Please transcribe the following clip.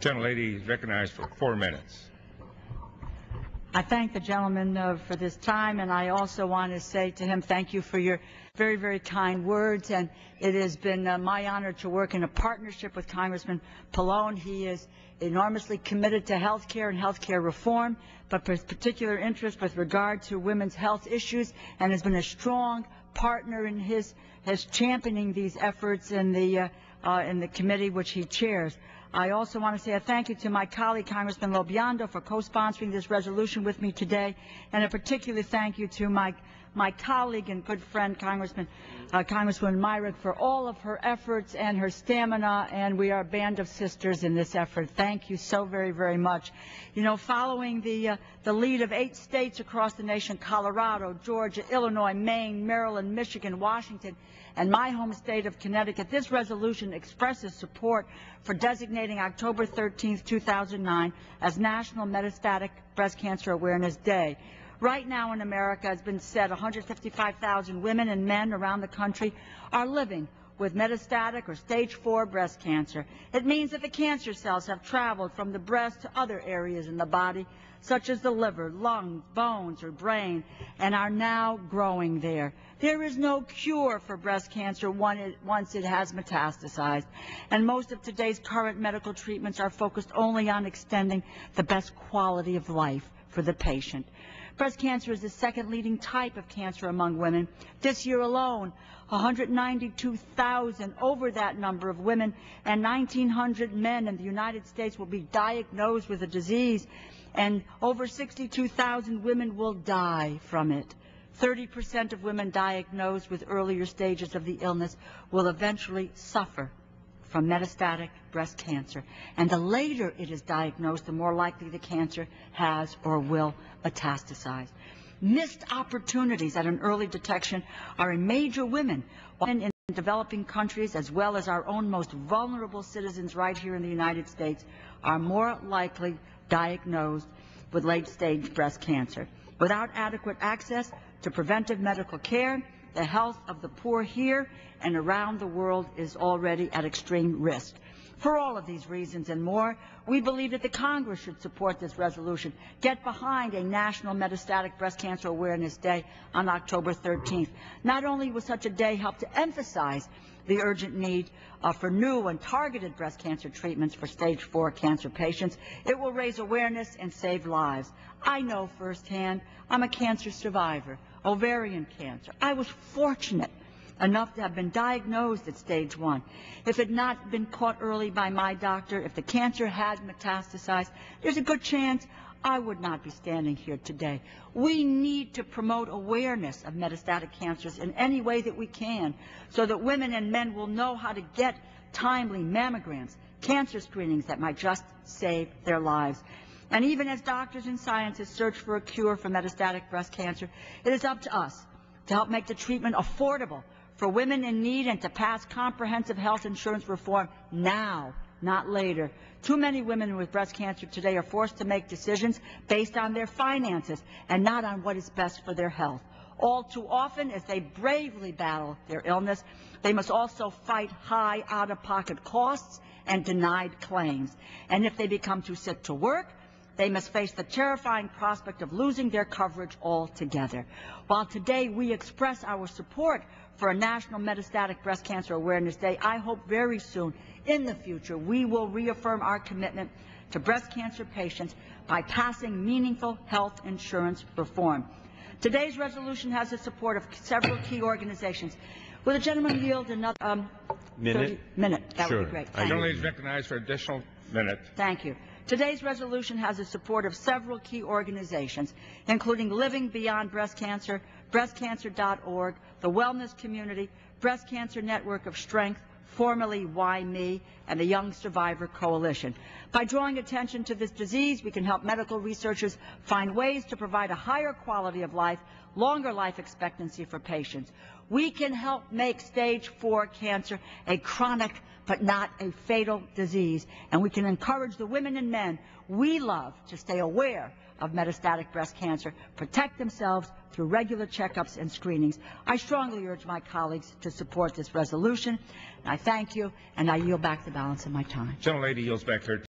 Gentlelady is recognized for 4 minutes. I thank the gentleman for this time, and I also want to say to him thank you for your very, very kind words. And it has been my honor to work in a partnership with Congressman Pallone. He is enormously committed to health care and health care reform, but with particular interest with regard to women's health issues, and has been a strong partner in his championing these efforts in the committee which he chairs. I also want to say a thank you to my colleague, Congressman Lobiando, for co-sponsoring this resolution with me today, and a particular thank you to my colleague and good friend, Congresswoman Myrick, for all of her efforts and her stamina, and we are a band of sisters in this effort. Thank you so very, very much. You know, following the lead of 8 states across the nation, Colorado, Georgia, Illinois, Maine, Maryland, Michigan, Washington, and my home state of Connecticut, this resolution expresses support for designating October 13, 2009 as National Metastatic Breast Cancer Awareness Day. Right now in America, as has been said, 155,000 women and men around the country are living with metastatic or stage 4 breast cancer. It means that the cancer cells have traveled from the breast to other areas in the body, such as the liver, lungs, bones, or brain, and are now growing there. There is no cure for breast cancer once it has metastasized, and most of today's current medical treatments are focused only on extending the best quality of life for the patient. Breast cancer is the second leading type of cancer among women. This year alone, 192,000 over that number of women and 1,900 men in the United States will be diagnosed with the disease, and over 62,000 women will die from it. 30% of women diagnosed with earlier stages of the illness will eventually suffer from metastatic breast cancer. And the later it is diagnosed, the more likely the cancer has or will metastasize. Missed opportunities at an early detection are a major women in developing countries, as well as our own most vulnerable citizens right here in the United States, are more likely diagnosed with late-stage breast cancer. Without adequate access to preventive medical care, the health of the poor here and around the world is already at extreme risk. For all of these reasons and more, we believe that the Congress should support this resolution. Get behind a National Metastatic Breast Cancer Awareness Day on October 13th. Not only will such a day help to emphasize the urgent need for new and targeted breast cancer treatments for stage 4 cancer patients, it will raise awareness and save lives. I know firsthand. I'm a cancer survivor, ovarian cancer. I was fortunate enough to have been diagnosed at stage 1. If it had not been caught early by my doctor, if the cancer had metastasized, there's a good chance I would not be standing here today. We need to promote awareness of metastatic cancers in any way that we can, so that women and men will know how to get timely mammograms, cancer screenings that might just save their lives. And even as doctors and scientists search for a cure for metastatic breast cancer, it is up to us to help make the treatment affordable for women in need and to pass comprehensive health insurance reform now, not later. Too many women with breast cancer today are forced to make decisions based on their finances and not on what is best for their health. All too often, as they bravely battle their illness, they must also fight high out-of-pocket costs and denied claims. And if they become too sick to work, they must face the terrifying prospect of losing their coverage altogether. While today we express our support for a National Metastatic Breast Cancer Awareness Day, I hope very soon in the future we will reaffirm our commitment to breast cancer patients by passing meaningful health insurance reform. Today's resolution has the support of several key organizations. Will the gentleman yield another minute? That Sure. would be great. The gentleman is recognized for an additional minute. Thank you. Today's resolution has the support of several key organizations, including Living Beyond Breast Cancer, breastcancer.org, the Wellness Community, Breast Cancer Network of Strength, formerly Why Me, and the Young Survivor Coalition. By drawing attention to this disease, we can help medical researchers find ways to provide a higher quality of life, longer life expectancy for patients. We can help make stage 4 cancer a chronic but not a fatal disease, and we can encourage the women and men we love to stay aware of metastatic breast cancer, protect themselves through regular checkups and screenings. I strongly urge my colleagues to support this resolution. I thank you, and I yield back the balance of my time. Gentlelady yields back her